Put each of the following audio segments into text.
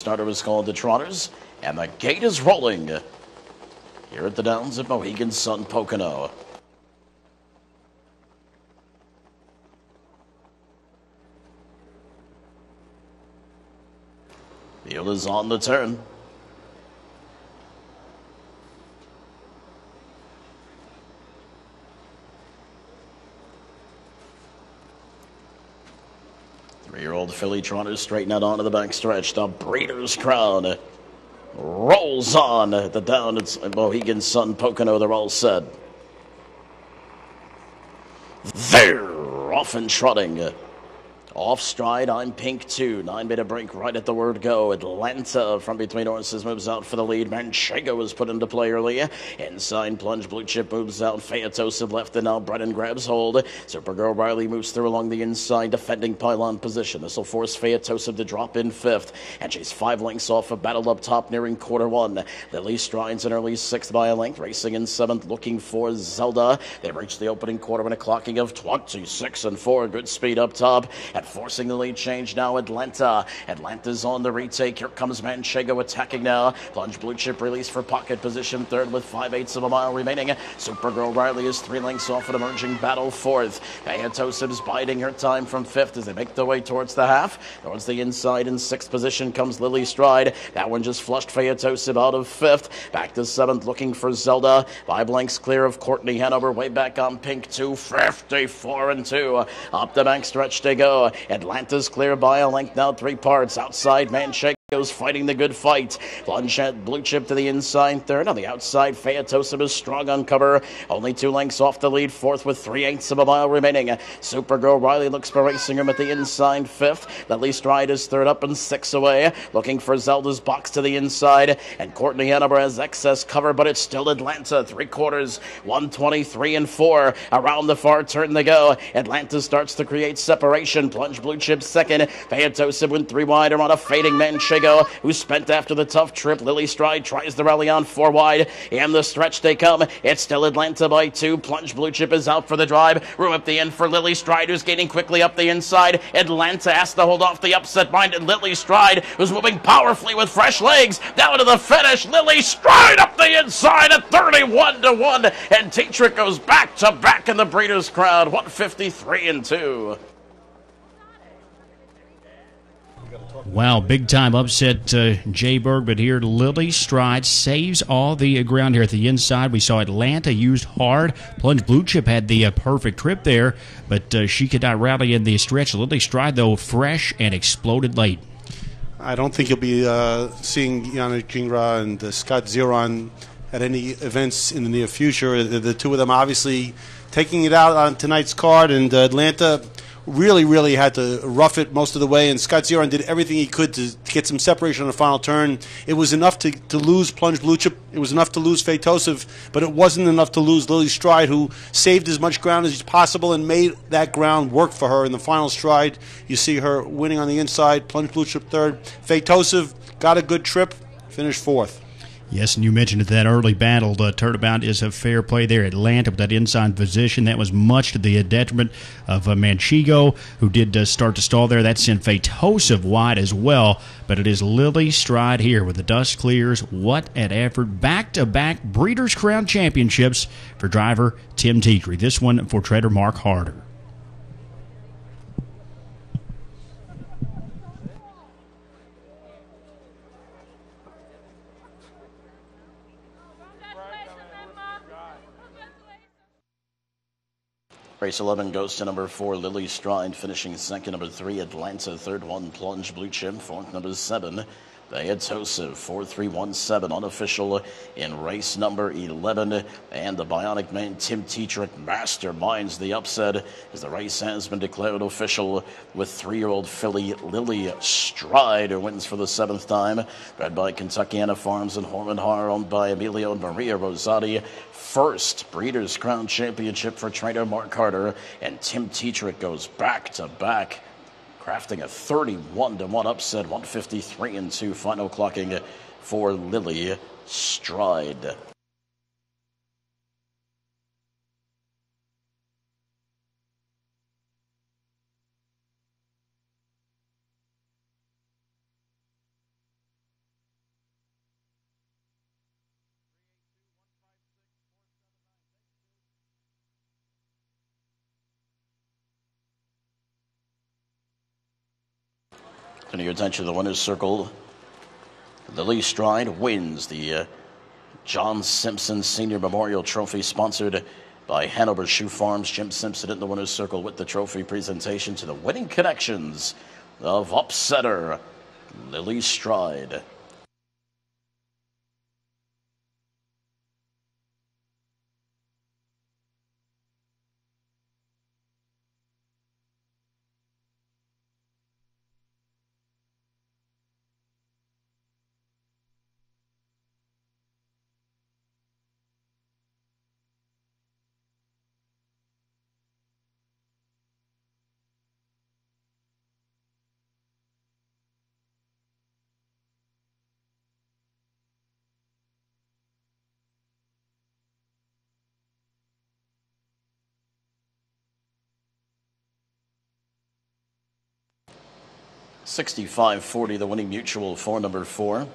Starter is called the Trotters, and the gate is rolling here at the Downs at Mohegan Sun Pocono. Field is on the turn. Three-year-old filly Trotters straighten out onto the backstretch. The Breeders' Crown rolls on the down. It's Mohegan Sun Pocono. They're all set. They're off and trotting. Off stride, I'm Pink 2. 9 made a break right at the word go. Atlanta from between horses moves out for the lead. Manchego was put into play early. Inside plunge, Blue Chip moves out. Phaetosive left and now Brennan grabs hold. Supergirl Riley moves through along the inside, defending pylon position. This will force Phaetosive to drop in fifth. And she's 5 lengths off a battle up top nearing quarter one. Lily strides in early sixth by a length. Racing in seventh, looking for Zelda. They reach the opening quarter in a clocking of 26 and 4. Good speed up top. And forcing the lead change now, Atlanta. Atlanta's on the retake. Here comes Manchego attacking now. Plunge Blue Chip release for pocket position third with 5/8 of a mile remaining. Supergirl Riley is 3 lengths off an emerging battle fourth. Phaetosiv's biding her time from fifth as they make their way towards the half. Towards the inside in sixth position comes Lily Stride. That one just flushed Phaetosive out of fifth. Back to seventh looking for Zelda. 5 lengths clear of Courtney Hanover. Way back on Pink 2. 54 and 2. Up the back stretch they go. Atlanta's clear by a length now, 3 parts. Outside, Manchego's fighting the good fight. Plunge Blue Chip to the inside third. On the outside, Phaetosive is strong on cover. Only 2 lengths off the lead, fourth with 3/8 of a mile remaining. Supergirl Riley looks for racing room at the inside fifth. Lily Stride is third up and 6 away. Looking for Zelda's box to the inside. And Courtney Hanover has excess cover, but it's still Atlanta. 3/4, 123 and 4. Around the far turn they go. Atlanta starts to create separation. Plunge Blue Chip second. Phaetosive went 3 wide around a fading Manchego, who spent after the tough trip. Lily Stride tries the rally on 4 wide. And the stretch they come. It's still Atlanta by 2. Plunge Blue Chip is out for the drive. Room up the end for Lily Stride, who's gaining quickly up the inside. Atlanta has to hold off the upset-minded Lily Stride, who's moving powerfully with fresh legs. Down to the finish. Lily Stride up the inside at 31 to 1. And Tetrick goes back to back in the Breeders' Crown. 153 and 2. Wow, big-time upset, Jay Berg, but here Lily Stride saves all the ground here at the inside. We saw Atlanta used hard. Plunge Blue Chip had the perfect trip there, but she could not rally in the stretch. Lily Stride, though, fresh and exploded late. I don't think you'll be seeing Yana Jingra and Scott Zeron at any events in the near future. The two of them obviously taking it out on tonight's card, and Atlanta really had to rough it most of the way, and Scott Zeron did everything he could to get some separation on the final turn. It was enough to lose Plunge Blue Chip. It was enough to lose Phaetosive, but it wasn't enough to lose Lily Stride, who saved as much ground as possible and made that ground work for her in the final stride. You see her winning on the inside, Plunge Blue Chip third. Phaetosive got a good trip, finished fourth. Yes, and you mentioned that early battle. The turnabout is a fair play there. Atlanta with that inside position. That was much to the detriment of Manchego, who did start to stall there. That sent Phaetosive wide as well. But it is Lily Stride here with the dust clears. What an effort. Back-to-back Breeders' Crown championships for driver Tim Tetrick. This one for trader Mark Harder. Race 11 goes to number 4, Lily Stride, finishing second. Number 3, Atlanta. Third one, Plunge Blue Chip. Fourth, number 7, Phaetosive. 4-3-1-7, unofficial in race number 11. And the Bionic Man, Tim Tetrick, masterminds the upset as the race has been declared official with 3-year-old filly Lily Stride, who wins for the 7th time. Bred by Kentuckiana Farms and Hormone Har, owned by Emilio and Maria Rosati. First Breeders' Crown Championship for trainer Mark Harder, and Tim Tetrick goes back-to-back, crafting a 31 to 1 upset. 153 and 2 final clocking for Lily Stride. Turning your attention to the winner's circle, Lily Stride wins the John Simpson Senior Memorial Trophy, sponsored by Hanover Shoe Farms. Jim Simpson in the winner's circle with the trophy presentation to the winning connections of upsetter Lily Stride. $65.40, the winning mutual for number 4.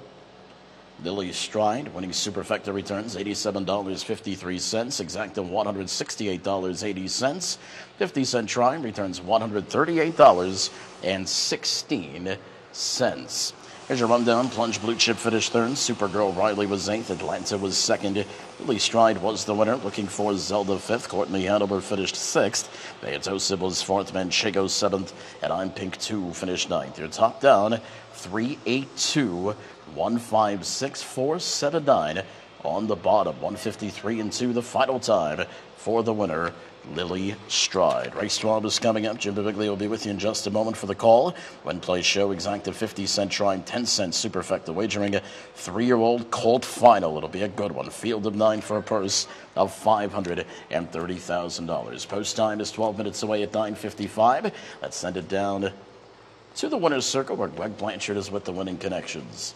Lily Stride, winning superfecta returns $87.53, exacta $168.80. 50-cent try returns $138.16. Here's your rundown. Plunge Blue Chip finished third. Supergirl Riley was 8th. Atlanta was 2nd. Lily Stride was the winner. Looking for Zelda 5th. Courtney Hanover finished 6th. Beatosa was 4th. Manchego 7th. And I'm Pink 2 finished 9th. Your top down, 382-156-479. On the bottom, 153-2, the final time for the winner, Lily Stride. Race 12 is coming up. Jim Bigley will be with you in just a moment for the call. When play show, exact 50-cent try, 10-cent superfecta wagering, a 3-year-old colt final. It'll be a good one. Field of 9 for a purse of $530,000. Post time is 12 minutes away at 9:55. Let's send it down to the winner's circle where Greg Blanchard is with the winning connections.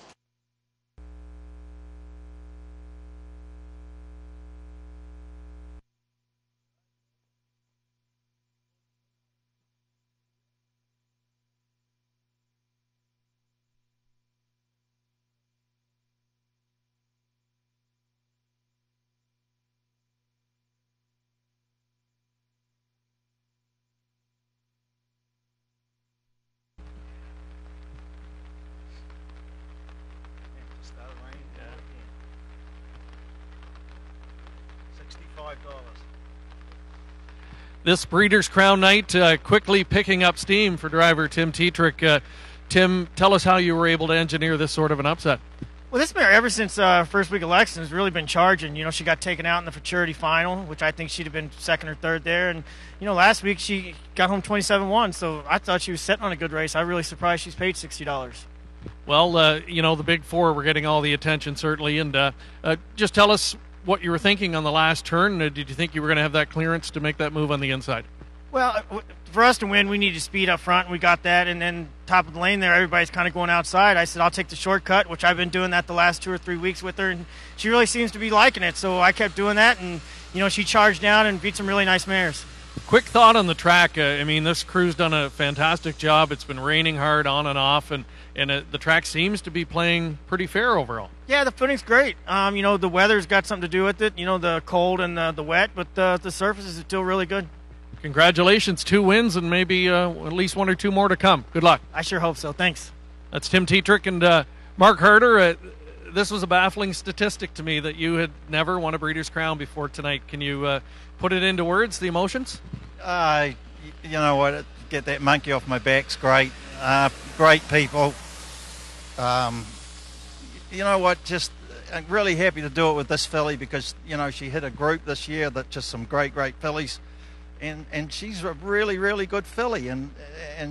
This Breeders' Crown night quickly picking up steam for driver Tim Tetrick. Tim, tell us how you were able to engineer this sort of an upset. Well, this mare, ever since first week election, has really been charging. You know, she got taken out in the futurity final, which I think she'd have been second or third there. And, you know, last week she got home 27-1, so I thought she was setting on a good race. I'm really surprised she's paid $60. Well, you know, the big four were getting all the attention, certainly. And just tell us what you were thinking on the last turn. Did you think you were going to have that clearance to make that move on the inside? Well, for us to win, we need to speed up front. We got that, and then top of the lane there, everybody's kind of going outside. I said, I'll take the shortcut, which I've been doing that the last 2 or 3 weeks with her, and she really seems to be liking it. So I kept doing that, and, you know, she charged down and beat some really nice mares. Quick thought on the track. I mean, this crew's done a fantastic job. It's been raining hard on and off, and the track seems to be playing pretty fair overall. Yeah, the footing's great. You know, the weather's got something to do with it, you know, the cold and the wet, but the surface is still really good. Congratulations, 2 wins and maybe at least 1 or 2 more to come. Good luck. I sure hope so. Thanks. That's Tim Tetrick and Mark Herter. This was a baffling statistic to me that you had never won a Breeders' Crown before tonight. Can you put it into words, the emotions? You know what, get that monkey off my back's great. Great people. You know what, just I'm really happy to do it with this filly because, you know, she hit a group this year that just some great fillies. And she's a really, really good filly, and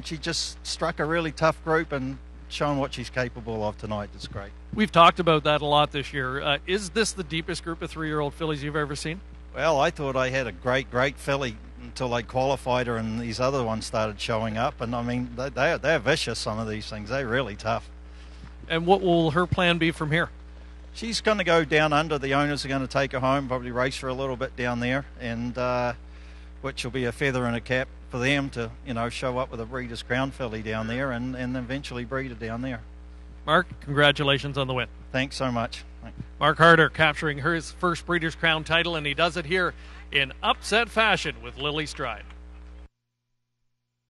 she just struck a really tough group and shown what she's capable of tonight. It's great. We've talked about that a lot this year. Is this the deepest group of 3-year-old fillies you've ever seen? Well, I thought I had a great filly until I qualified her and these other ones started showing up. And, I mean, they're vicious, some of these things. They're really tough. And what will her plan be from here? She's going to go down under. The owners are going to take her home, probably race her a little bit down there, and which will be a feather in a cap for them to, you know, show up with a Breeders' Crown filly down there and eventually breed her down there. Mark, congratulations on the win. Thanks so much. Mark Harder capturing his first Breeders' Crown title, and he does it here in upset fashion with Lily Stride.